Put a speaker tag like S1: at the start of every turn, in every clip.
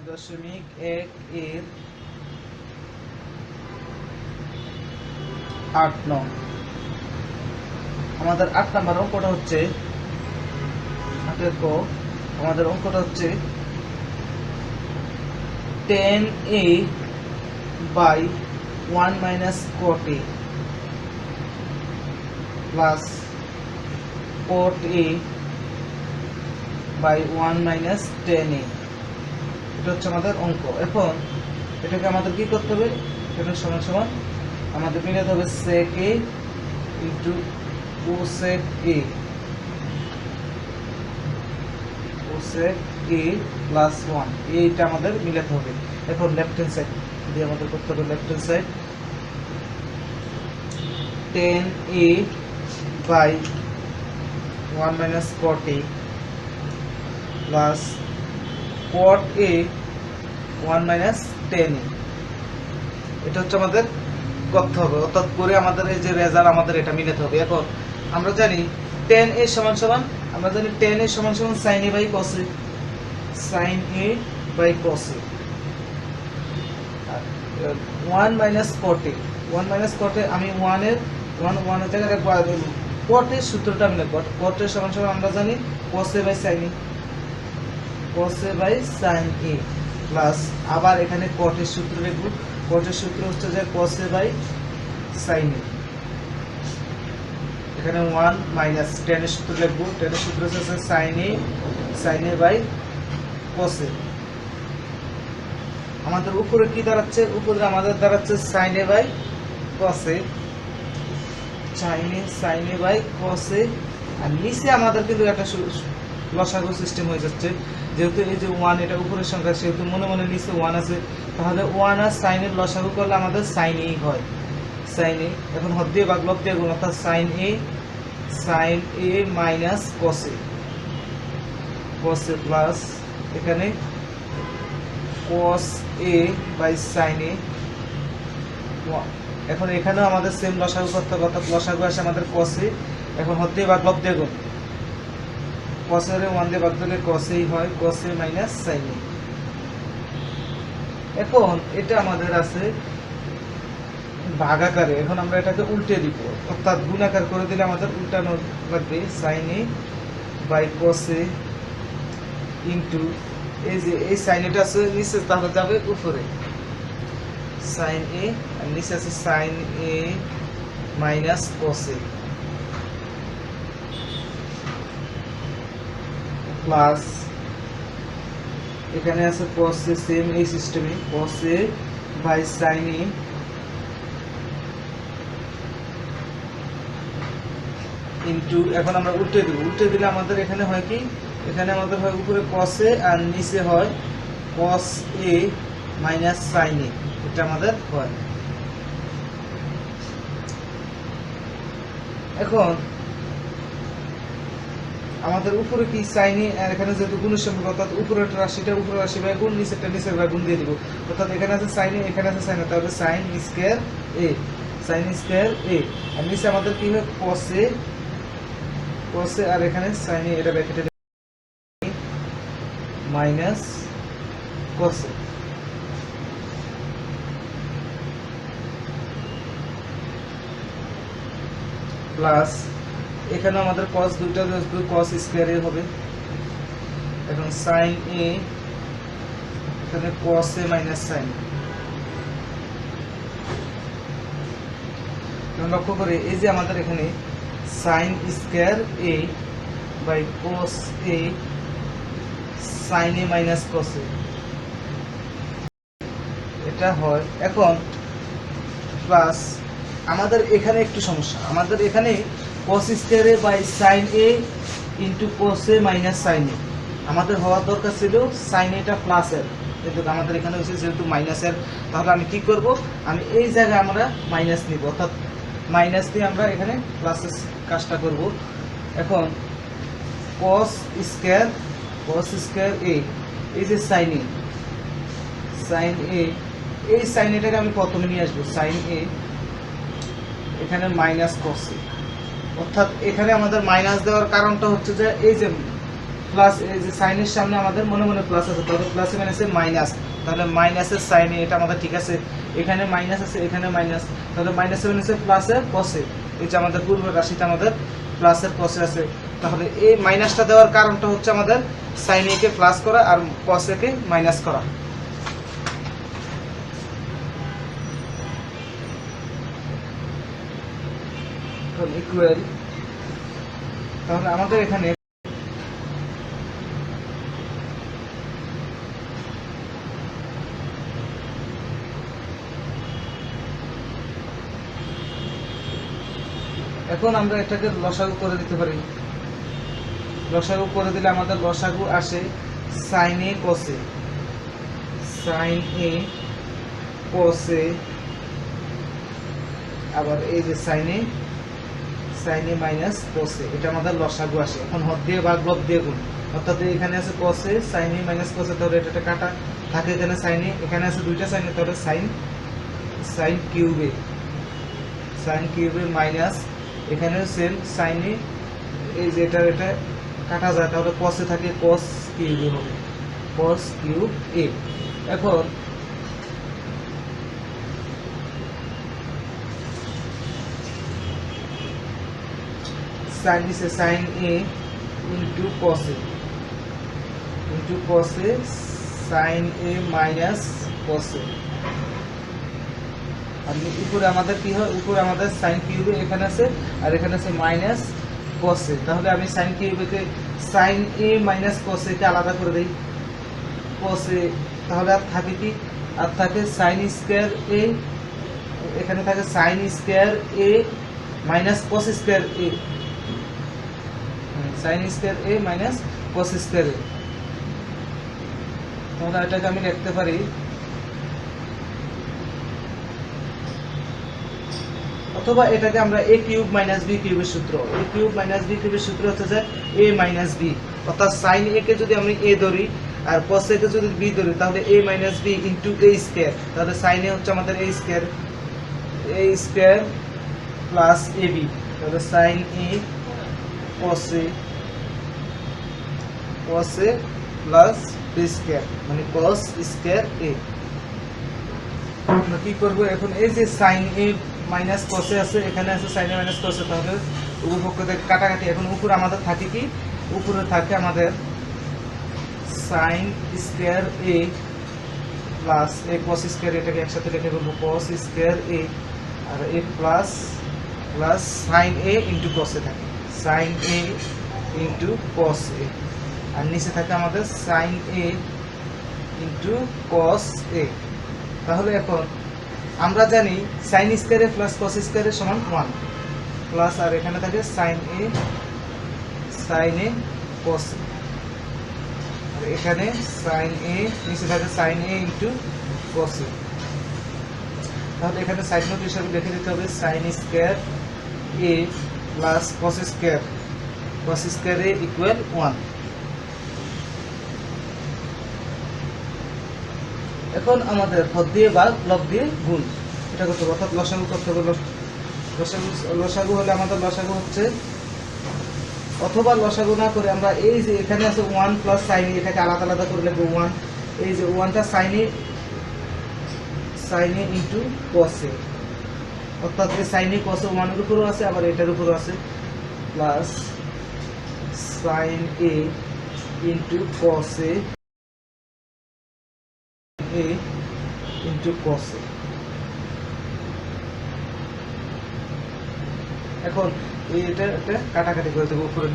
S1: 9.1 এর 8 নং। আমাদের 8 নম্বর অঙ্কটা হচ্ছে 8 ক। আমাদের অঙ্কটা হচ্ছে 10a by 1 minus cot a plus cot a by 1 minus 10a। এটা হচ্ছে আমাদের অঙ্ক। এখন এটাকে আমাদের কি করতে হবে? এটা সমান সমান আমাদের মিলাতে হবে sec a into cosec a plus 1 এইটা আমাদের মিলাতে হবে। এখন লেফট হ্যান্ড সাইড দিয়ে আমাদের করতে হবে left hand side 10a by 1 minus cot a plus cot a 1 minus 10a। এটা হচ্ছে আমাদের করতে হবে, অর্থাৎ করে আমাদের এই যে রেজাল্ট আমাদের এটা মিলাতে হবে। এখন আমরা জানি 10a সমান সমান আমরা জানি 10a সমান সমান sin a by cos a, sin a by cos a। 1 minus cot a, 1 minus cot a আমি 1 এর জায়গায় cot এর সূত্রটা আমি লিখব। cot এর সমান সমান আমরা জানি cos a by sin a, cos a by sin a plus আবার এখানে cot এর সূত্র লিখব। cot এর সূত্র হচ্ছে যে cos a by sin a। এখানে 1 মাইনাস 10 এর সূত্র লিখব। 10 এর সূত্র হচ্ছে sin a by cos a। আমাদের উপরে কি দাঁড়াচ্ছে? উপরে আমাদের দাঁড়াচ্ছে sin a by cos a, sin a by cos a। আর নিচে আমাদের কিন্তু একটা লসাগু সিস্টেম হয়ে যাচ্ছে, যেহেতু এই যে 1 এটা উপরের সংখ্যা, সেহেতু মনে মনে নিচে 1 আছে, তাহলে 1 আর sin এর লসাগু করলে আমাদের sin a হয়, sin a। এখন হর দিয়ে ভাগ লব দিয়ে গুণ, অর্থাৎ sin a minus cos a plus এখানে cos a by sin a। এখন এখানেও আমাদের সেম লসাগু করতে হবে, অর্থাৎ লসাগু আসে আমাদের cos a। এখন হর দিয়ে ভাগ লব দিয়ে গুণ, cos a 1 দিয়ে ভাগ দিলে cos a হয়, cos a minus sin a। এখন এটা আমাদের আছে ভাগাকারে। এখন আমরা এটাকে উল্টে দিব, অর্থাৎ গুণাকার করে দিলে আমাদের উল্টানো লাগবে sin a by cos a into এই যে এই sin এটা আছে নিচে, তাহলে যাবে উপরে sin a, আর নিচে আছে sin a minus cos a plus এখানে আছে cos a, সেম এই সিস্টেমে cos a by sin a into, এখন আমরা উল্টে দেব। উল্টে দিলে আমাদের এখানে হয় কি? এখানে আমাদের হয় উপরে cos a আর নিচে হয় cos a minus sin a। এটা আমাদের হয়। এখন আমাদের উপরে কি sin a, আর এখানে যেহেতু গুণের সম্পর্ক, অর্থাৎ উপরের রাশিটা উপরের রাশি বাই গুণ, নিচেরটা নিচের বাই গুণ দিয়ে দিব। অর্থাৎ এখানে আছে sin a, এখানে আছে sin a, তাহলে sin স্কয়ার a, আর নিচে আমাদের কি হয় cos a, আর এখানে sin a, এটা ব্র্যাকেটে মাইনাস cos a প্লাস এখানে আমাদের cos দুইটা cos স্কয়ার a হবে। এখন sin a, এখানে cos a minus sin a। লক্ষ্য করে এই যে আমাদের এখানে sin square a by cos a, sin a minus cos a এটা হয়। এখন প্লাস আমাদের এখানে একটু সমস্যা, আমাদের এখানে cos square a by sin a into cos a minus sin a আমাদের হওয়ার দরকার ছিল sin a টা প্লাস এর, কিন্তু আমাদের এখানে হচ্ছে যেহেতু মাইনাস এর, তাহলে আমি কি করব? আমি এই জায়গায় আমরা মাইনাস নিব, অর্থাৎ মাইনাস দিয়ে আমরা এখানে প্লাসের কাজটা করব। এখন cos স্কয়ার a, এই যে sin a, এই sin এটাকে আমি প্রথমে নিয়ে আসবো sin a, এখানে মাইনাস cos a। অর্থাৎ এখানে আমাদের মাইনাস দেওয়ার কারণটা হচ্ছে যে এই যে প্লাস এই যে সাইনের সামনে আমাদের মনে মনে প্লাস আছে, তাহলে প্লাসে মাইনাসে মাইনাস, তাহলে মাইনাসের সাইনে এটা আমাদের ঠিক আছে, এখানে মাইনাস আছে এখানে মাইনাস, তাহলে মাইনাসে মাইনাসে প্লাসে কসে, এই যে আমাদের পূর্বের রাশিটা আমাদের প্লাসের কসে আছে, তাহলে এই মাইনাসটা দেওয়ার কারণটা হচ্ছে আমাদের সাইন এ কে প্লাস করা আর কস এ কে মাইনাস করা। ইকুয়াল, তাহলে আমাদের এখানে এখন আমরা এটাকে লসাগু করে দিতে পারি। লসাগু করে দিলে আমাদের লসাগু আসে সাইন এ কসে, সাইন এ কসে, আবার এই যে সাইন এ মাইনাস কসে, এটা আমাদের লসাগু আসে। এখন হর দিয়ে ভাগ লব দিয়ে গুণ, অর্থাৎ এখানে আছে কসে সাইন এ মাইনাস কসে, তাহলে এটা কাটা থাকে, এখানে সাইন এ, এখানে আছে দুইটা সাইন এ, তাহলে সাইন কিউবে, মাইনাস এখানে সেম সাইন এ, এই যে এটা কাটা যায়, তাহলে কসে থাকে কস কিউবে হবে, কস কিউব এ। এখন সাইন এ ইন্টু কসে, সাইন এ মাইনাস কসে, আর উপরে আমাদের কি হয়, উপরে আমাদের সাইন কিউবে এখানে আছে আর এখানে আছে মাইনাস কসে, তাহলে আমি সাইন কিউবেকে সাইন এ মাইনাস কসে কে আলাদা করে দিই কসে, তাহলে আর থাকে কি, আর থাকে সাইন স্কয়ার এ, এখানে থাকে সাইন স্কয়ার এ মাইনাস কস স্কয়ার এ, সাইন স্কয়ার এ মাইনাস কস স্কয়ার এ, তাহলে এটাকে আমি লিখতে পারি অথবা এটাকে আমরা a কিউব মাইনাস b কিউবের সূত্র, a কিউব মাইনাস b কিউবের সূত্র হচ্ছে যে a মাইনাস b, অর্থাৎ sin a কে যদি আমি a ধরি আর cos a কে যদি b ধরি, তাহলে a minus b into a square, তাহলে sin a হচ্ছে আমাদের a স্কয়ার প্লাস ab, তাহলে sin a cos a plus b square, মানে cos স্কয়ার a। আমরা কি করব এখন, এই যে sin a মাইনাস কসে আছে, এখানে আছে সাইন এ মাইনাস কসে, তাহলে উভয় পক্ষ থেকে কাটাকাটি। এখন উপরে আমাদের থাকে কি, উপরে থাকে আমাদের সাইন স্কয়ার এ প্লাস এ কস স্কয়ার, এটাকে একসাথে লিখে বলবো কস স্কয়ার এ, আর এ প্লাস সাইন এ ইন্টু কসে থাকে, সাইন এ ইন্টু কস এ, আর নিচে থাকে আমাদের সাইন এ ইন্টু কস এ। তাহলে এখন আমরা জানি sine square plus cos square সমান 1 প্লাস, আর এখানে থাকে সাইন এ কস, আর এখানে সাইন এ, নিচে থাকে সাইন এ ইনটু কস এ। তাহলে এখানে সাইড নোট হিসাবে লিখে দিতে হবে সাইন স্কয়ার এ প্লাস কস স্কয়ার এ ইকুয়াল 1। এখন আমাদের হর দিয়ে ভাগ লব দিয়ে গুণ এটা করতে হবে, অর্থাৎ লসাগু করতে হবে। লসাগু হলে আমাদের লসাগু হচ্ছে, অথবা লসাগু না করে আমরা এই যে এখানে আছে 1 প্লাস সাইন এ, এটাকে আলাদা আলাদা করে লিখবো 1, এই যে 1টা সাইন এ ইনটু কস এ, অর্থাৎ এই সাইন এ কস এ 1 এর উপরও আছে আবার এটার উপরও আছে, plus sign A into cos A into কস এ। এখন এটা কাটাকাটি করে দেবো, উপরে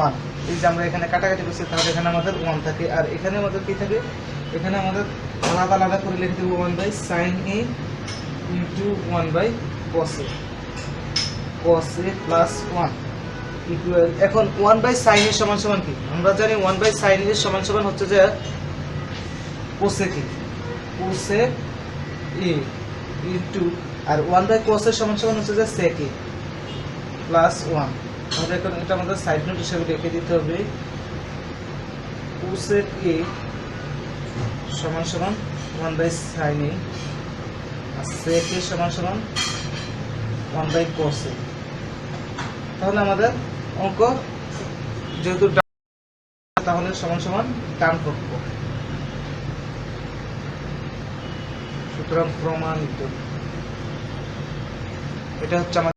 S1: 1, এই যে আমরা এখানে কাটাকাটি করছি, তাহলে এখানে আমাদের 1 থাকে, আর এখানে আমাদের কি থাকে, এখানে আমাদের আলাদা আলাদা করে লিখে দেবো 1 by sine A into 1 by cos A plus 1 equal. এখন 1 বাই সাইন এ সমান সমান কি, আমরা জানি 1 বাই সাইন এ সমান সমান হচ্ছে যে কোসেক এ ইনটু, আর 1 বাই কস এর সমান সমান হচ্ছে যে সেক এ প্লাস 1। তাহলে এখন এটা আমাদের সাইড নোট হিসেবে লিখে দিতে হবে কোসেক এ সমান সমান 1 বাই সাইন এ, আর সেক এ সমান সমান 1 বাই কস এ। তাহলে আমাদের অঙ্ক যেহেতু তাহলে সমান সমান ডান পক্ষ। সুতরাং প্রমাণিত। এটা হচ্ছে আমাদের